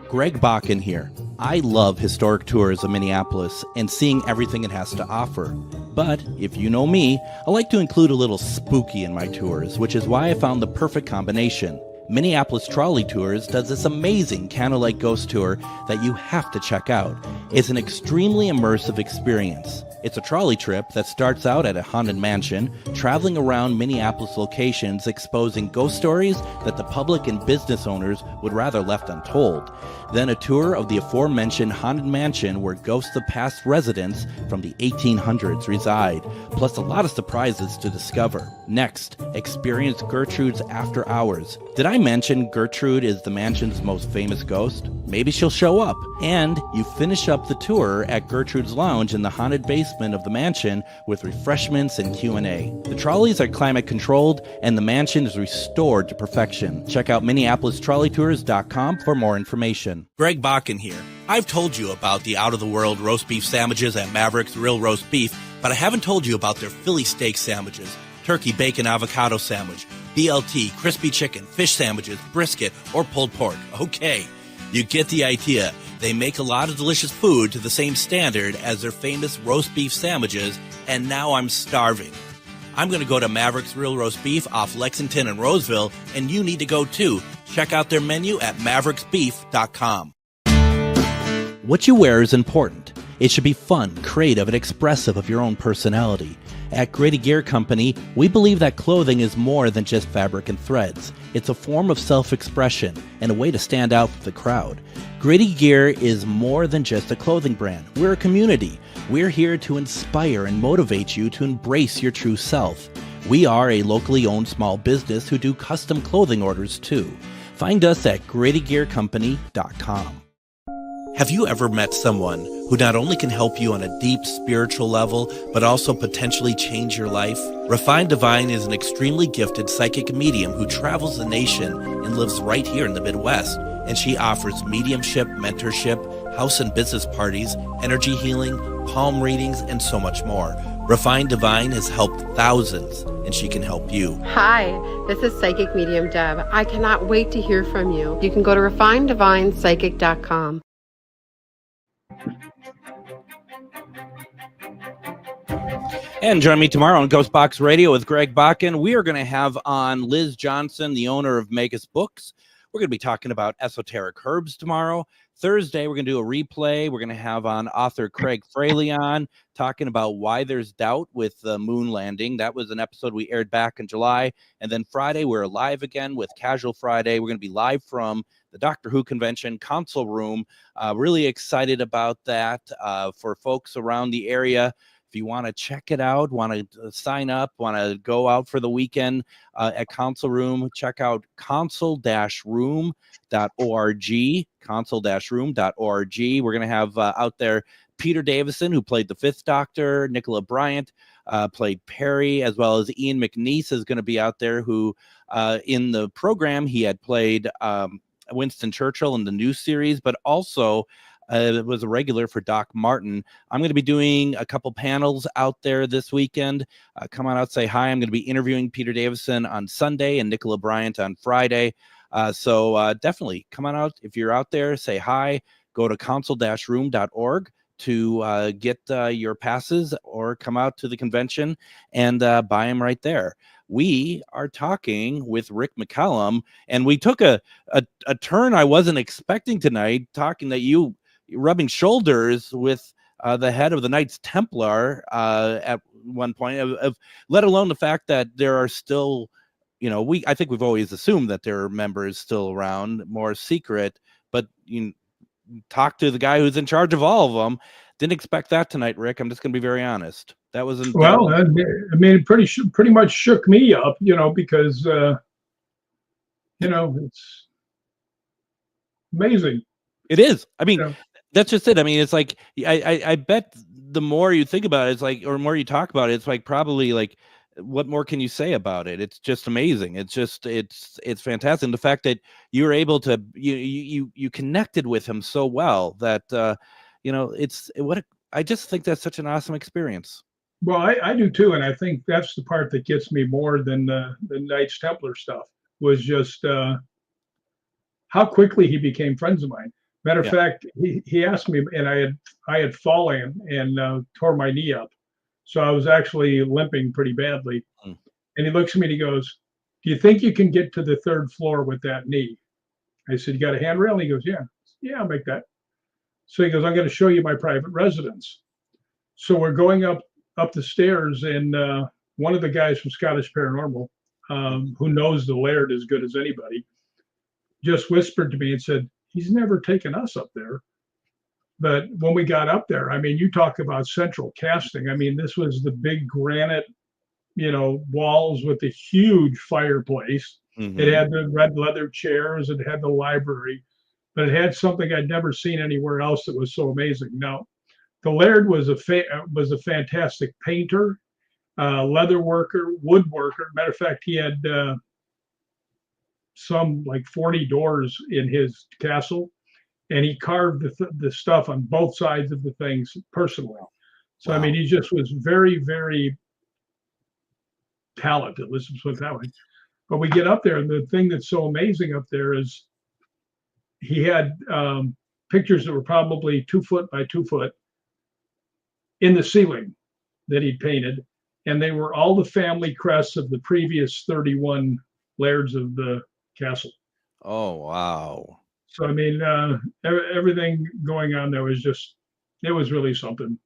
Greg Bakun here. I love historic tours of Minneapolis and seeing everything it has to offer. But if you know me, I like to include a little spooky in my tours, which is why I found the perfect combination. Minneapolis Trolley Tours does this amazing candlelight ghost tour that you have to check out. It's an extremely immersive experience. It's a trolley trip that starts out at a haunted mansion, traveling around Minneapolis locations exposing ghost stories that the public and business owners would rather left untold. Then a tour of the aforementioned haunted mansion where ghosts of past residents from the 1800s reside, plus a lot of surprises to discover. Next, experience Gertrude's After Hours. Did I mention Gertrude is the mansion's most famous ghost? Maybe she'll show up. And you finish up the tour at Gertrude's Lounge in the haunted basement of the mansion with refreshments and Q&A. The trolleys are climate controlled and the mansion is restored to perfection. Check out MinneapolisTrolleyTours.com for more information. Greg Bakun here. I've told you about the out-of-the-world roast beef sandwiches at Maverick's Real Roast Beef, but I haven't told you about their Philly steak sandwiches, turkey bacon avocado sandwich, BLT, crispy chicken, fish sandwiches, brisket, or pulled pork. Okay, you get the idea. They make a lot of delicious food to the same standard as their famous roast beef sandwiches, and now I'm starving. I'm going to go to Maverick's Real Roast Beef off Lexington and Roseville, and you need to go too. Check out their menu at mavericksbeef.com. What you wear is important. It should be fun, creative, and expressive of your own personality. At Grady Gear Company, we believe that clothing is more than just fabric and threads. It's a form of self-expression and a way to stand out with the crowd. Grady Gear is more than just a clothing brand. We're a community. We're here to inspire and motivate you to embrace your true self. We are a locally owned small business who do custom clothing orders too. Find us at GradyGearCompany.com. Have you ever met someone who not only can help you on a deep spiritual level, but also potentially change your life? Refined Divine is an extremely gifted psychic medium who travels the nation and lives right here in the Midwest. And she offers mediumship, mentorship, house and business parties, energy healing, palm readings, and so much more. Refined Divine has helped thousands, and she can help you. Hi, this is Psychic Medium Deb. I cannot wait to hear from you. You can go to refineddivinepsychic.com. And join me tomorrow on GhostBox Radio with Greg Bakun. We are going to have on Liz Johnson, the owner of Magus Books. We're going to be talking about esoteric herbs tomorrow. Thursday, we're going to do a replay. We're going to have on author Craig Fraley on, talking about why there's doubt with the moon landing. That was an episode we aired back in July. And then Friday, we're live again with Casual Friday. We're going to be live from the Doctor Who convention console room. Really excited about that for folks around the area. If you want to check it out, want to sign up, want to go out for the weekend at Console Room, check out console-room.org, console-room.org. We're going to have out there Peter Davison, who played the Fifth Doctor, Nicola Bryant played Perry, as well as Ian McNeice is going to be out there, who in the program, he had played Winston Churchill in the new series, but also was a regular for Doc Martin. I'm going to be doing a couple panels out there this weekend. Come on out, say hi. I'm going to be interviewing Peter Davison on Sunday and Nicola Bryant on Friday. So definitely come on out. If you're out there, say hi. Go to console-room.org to get your passes or come out to the convention and buy them right there. We are talking with Rick McCallum, and we took a turn I wasn't expecting tonight, talking that you rubbing shoulders with the head of the Knights Templar at one point, of let alone the fact that there are still, I think we've always assumed that there are members still around, more secret, but you talk to the guy who's in charge of all of them. Didn't expect that tonight, Rick. I'm just going to be very honest. That wasn't well. I mean, pretty much shook me up, because it's amazing. It is. I mean, that's just it. I mean, it's like I bet the more you think about it, it's like, or more you talk about it, it's like probably like, what more can you say about it? It's just amazing. It's just it's fantastic. And the fact that you were able to you connected with him so well that I just think that's such an awesome experience. Well, I do too, and I think that's the part that gets me more than the Knights Templar stuff, was just how quickly he became friends of mine. Matter of fact, he asked me, and I had fallen and tore my knee up, so I was actually limping pretty badly. And he looks at me and he goes, "Do you think you can get to the third floor with that knee?" I said, "You got a handrail?" And he goes, "Yeah, I'll make that." So he goes, "I'm going to show you my private residence." So we're going up the stairs, and one of the guys from Scottish Paranormal, who knows the Laird as good as anybody, just whispered to me and said, "He's never taken us up there." But when we got up there, I mean, you talk about central casting. I mean, this was the big granite, walls with the huge fireplace. Mm-hmm. It had the red leather chairs. It had the library, but it had something I'd never seen anywhere else that was so amazing. Now, the Laird was a fantastic painter, leather worker, woodworker. Matter of fact, he had some like 40 doors in his castle, and he carved the stuff on both sides of the things personally. So, wow. I mean, he just was very, very talented. Let's put it that way. But we get up there, and the thing that's so amazing up there is he had pictures that were probably 2 foot by 2 foot in the ceiling that he painted, and they were all the family crests of the previous 31 lairds of the castle. Oh, wow. So, I mean, everything going on there was it was really something.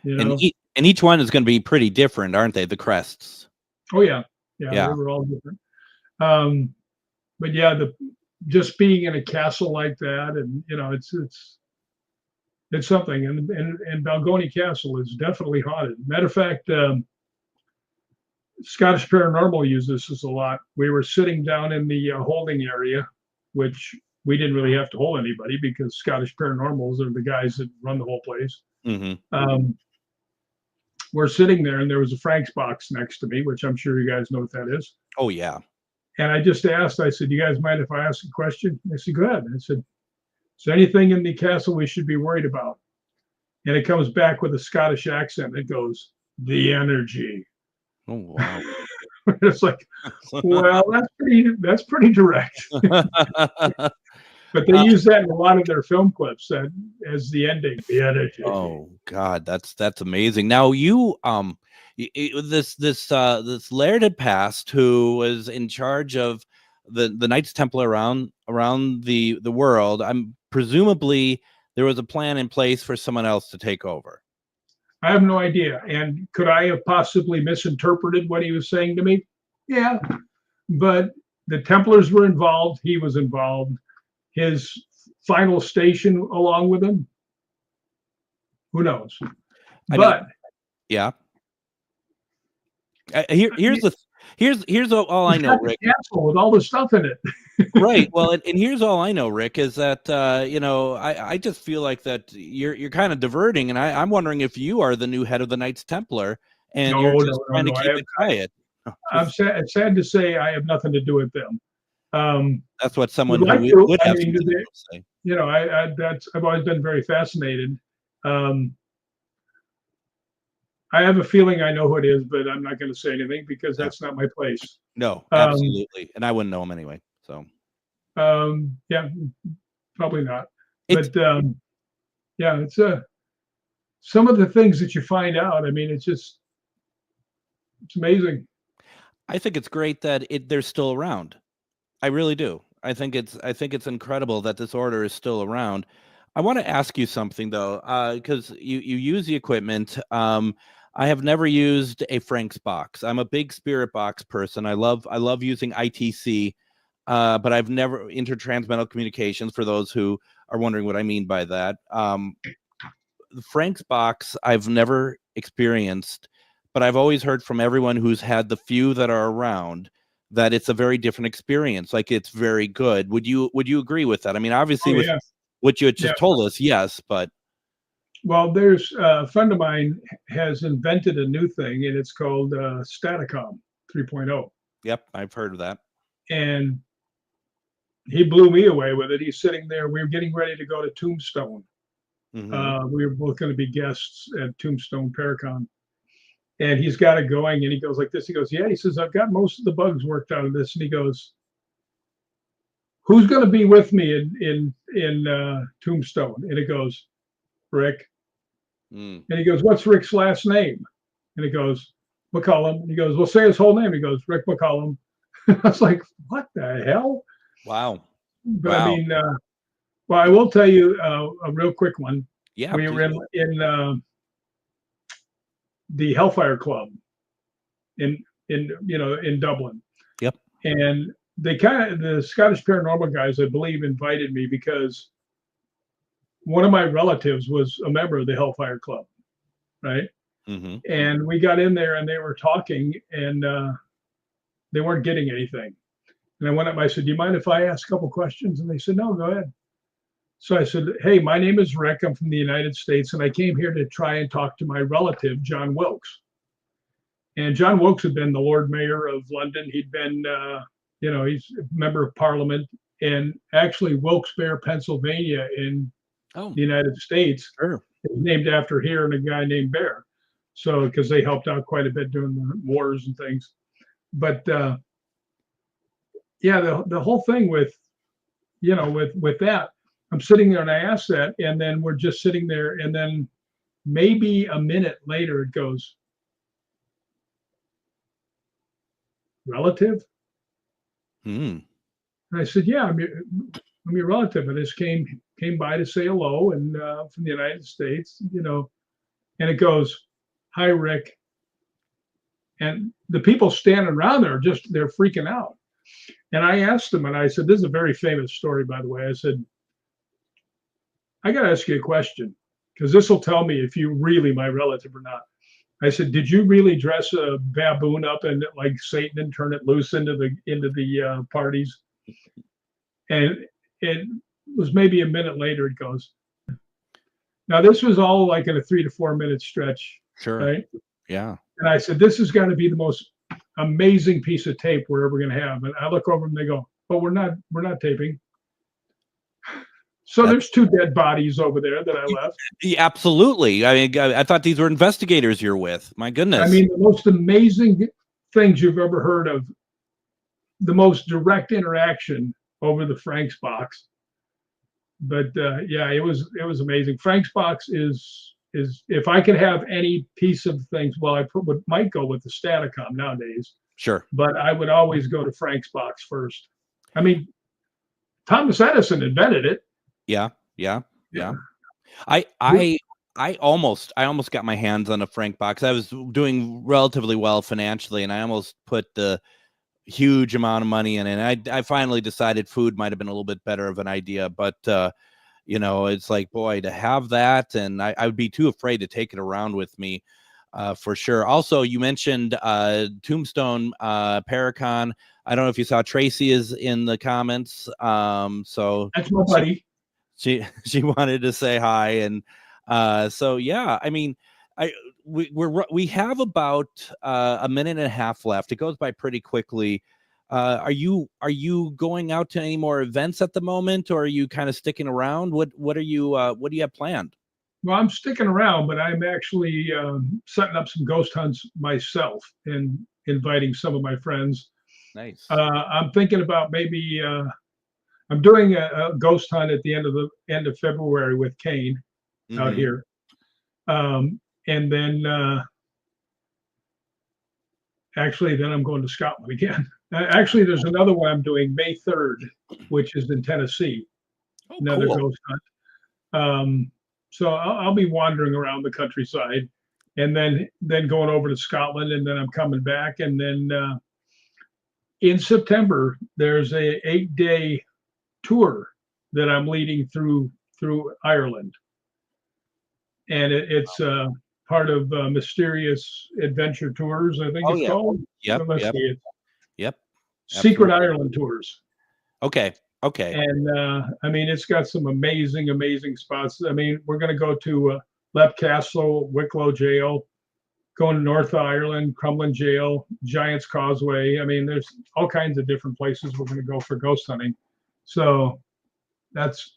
And each one is going to be pretty different, aren't they? The crests. Oh, yeah. They were all different. But yeah, just being in a castle like that, and it's something. And Balgony Castle is definitely haunted. Matter of fact, Scottish Paranormal uses this a lot. We were sitting down in the holding area, which we didn't really have to hold anybody because Scottish Paranormals are the guys that run the whole place. Mm-hmm. We're sitting there, and there was a Frank's box next to me, which I'm sure you guys know what that is. Oh, yeah. And I just asked, I said, "You guys mind if I ask a question?" They said, "Go ahead." I said, "Is there anything in the castle we should be worried about?" And it comes back with a Scottish accent. It goes, "The energy." Oh, wow. It's like, well, that's pretty direct. But they use that in a lot of their film clips as the ending. The energy. Oh God, that's amazing. Now you this laird had passed, who was in charge of the Knights Templar around the world. Presumably there was a plan in place for someone else to take over. I have no idea. And could I have possibly misinterpreted what he was saying to me? Yeah. But the Templars were involved. He was involved. His final station along with him, who knows? Yeah. Here's all I know, Rick. Castle with all the stuff in it. Right. Well, and here's all I know, Rick, is that I just feel like that you're kind of diverting, and I'm wondering if you are the new head of the Knights Templar, and you're just trying to keep it quiet. I'm sad to say I have nothing to do with them. That's what someone who would have to say. I've always been very fascinated. I have a feeling I know who it is, but I'm not going to say anything because that's not my place. No, absolutely. And I wouldn't know him anyway. So, yeah, probably not. But it's some of the things that you find out, I mean, it's amazing. I think it's great that they're still around. I really do. I think it's incredible that this order is still around. I want to ask you something though, because you use the equipment. I have never used a Frank's box. I'm a big spirit box person. I love using ITC, but I've never intertransmental communications. For those who are wondering what I mean by that, the Frank's box I've never experienced, but I've always heard from everyone who's had the few that are around that it's a very different experience. Like, it's very good. Would you agree with that? I mean, obviously with what you had just told us, yes, but. Well, there's a friend of mine has invented a new thing, and it's called Staticom 3.0. Yep, I've heard of that. And he blew me away with it. He's sitting there. We were getting ready to go to Tombstone. Mm-hmm. We were both going to be guests at Tombstone Paracon. And he's got it going, and he goes like this. He goes, yeah, he says, I've got most of the bugs worked out of this. And he goes, who's going to be with me in Tombstone? And it goes, Rick. And he goes, what's Rick's last name? And he goes, McCallum. And he goes, well, say his whole name. He goes, Rick McCallum. I was like, what the hell? Wow. But wow. I mean, well, I will tell you a real quick one. Yeah. We were in the Hellfire Club in Dublin. Yep. And the Scottish Paranormal guys, I believe, invited me because one of my relatives was a member of the Hellfire Club, right? Mm-hmm. And we got in there and they were talking, and they weren't getting anything. And I went up, I said, do you mind if I ask a couple questions? And they said, no, go ahead. So I said, hey, my name is Rick. I'm from the United States, and I came here to try and talk to my relative, John Wilkes. And John Wilkes had been the Lord Mayor of London. He'd been, he's a member of Parliament, and actually Wilkes-Barre, Pennsylvania in the United States is named after here and a guy named Bear. So, because they helped out quite a bit during the wars and things. But the whole thing with that, I'm sitting there and I asked that, and then we're just sitting there, and then maybe a minute later it goes, relative? And I said, yeah, I'm your relative. I just came by to say hello, and from the United States, and it goes, hi, Rick. And the people standing around there they're freaking out. And I asked them, and I said, this is a very famous story, by the way. I said, I got to ask you a question, because this will tell me if you're really my relative or not. I said, did you really dress a baboon up and like Satan and turn it loose into the parties? And it was maybe a minute later, it goes. Now, this was all like in a 3 to 4 minute stretch. Sure. Right? Yeah. And I said, this has got to be the most amazing piece of tape we're ever going to have. And I look over and they go, oh, we're not taping. So there's 2 dead bodies over there that I left. Yeah, absolutely. I mean, I thought these were investigators you're with. My goodness. I mean, the most amazing things you've ever heard of, the most direct interaction over the Frank's box. But it was amazing. Frank's box is if I could have any piece of things, well, I might go with the Staticom nowadays. Sure. But I would always go to Frank's box first. I mean, Thomas Edison invented it. Yeah. I almost got my hands on a Frank box. I was doing relatively well financially, and I almost put the huge amount of money in it. And I finally decided food might have been a little bit better of an idea, but it's like, boy, to have that, and I would be too afraid to take it around with me, for sure. Also, you mentioned Tombstone Paracon. I don't know if you saw Tracy is in the comments. So that's my buddy. She wanted to say hi, and so yeah, I mean, we have about a minute and a half left. It goes by pretty quickly. Are you going out to any more events at the moment, or are you kind of sticking around? What do you have planned? Well, I'm sticking around, but I'm actually setting up some ghost hunts myself and inviting some of my friends. Nice. I'm thinking about maybe. I'm doing a ghost hunt at the end of February with Kane out here. And then actually, then I'm going to Scotland again. Actually, there's another one I'm doing May 3rd, which is in Tennessee. Another ghost hunt. So I'll be wandering around the countryside, and then going over to Scotland, and then I'm coming back, and then in September there's a 8-day tour that I'm leading through Ireland, and it's part of Mysterious Adventure Tours, I think it's called. Yep. Secret Ireland Tours. Okay. And I mean, it's got some amazing spots. I mean, we're going to go to Leap Castle, Wicklow Jail, going to North Ireland, Crumlin Jail, Giant's Causeway. I mean, there's all kinds of different places we're going to go for ghost hunting. So that's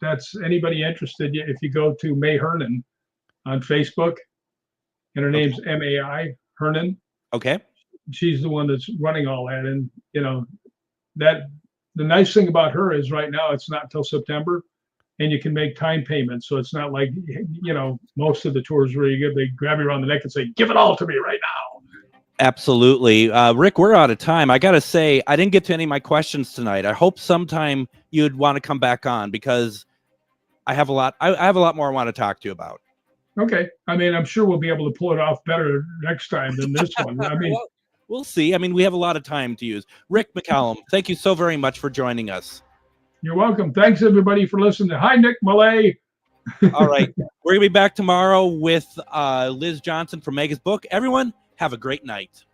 anybody interested. If you go to May Hernan on Facebook, and her name's MAI Hernan. Okay. She's the one that's running all that, and that. The nice thing about her is right now it's not till September, and you can make time payments. So it's not like, most of the tours where they grab you around the neck and say, give it all to me right now. Absolutely. Rick, we're out of time. I got to say, I didn't get to any of my questions tonight. I hope sometime you'd want to come back on, because I have a lot more I want to talk to you about. Okay. I mean, I'm sure we'll be able to pull it off better next time than this one. I mean, we'll see. I mean, we have a lot of time to use. Rick McCallum, thank you so very much for joining us. You're welcome. Thanks, everybody, for listening. Hi, Nick Millay. All right. We're going to be back tomorrow with Liz Johnson from Mega's Book. Everyone, have a great night.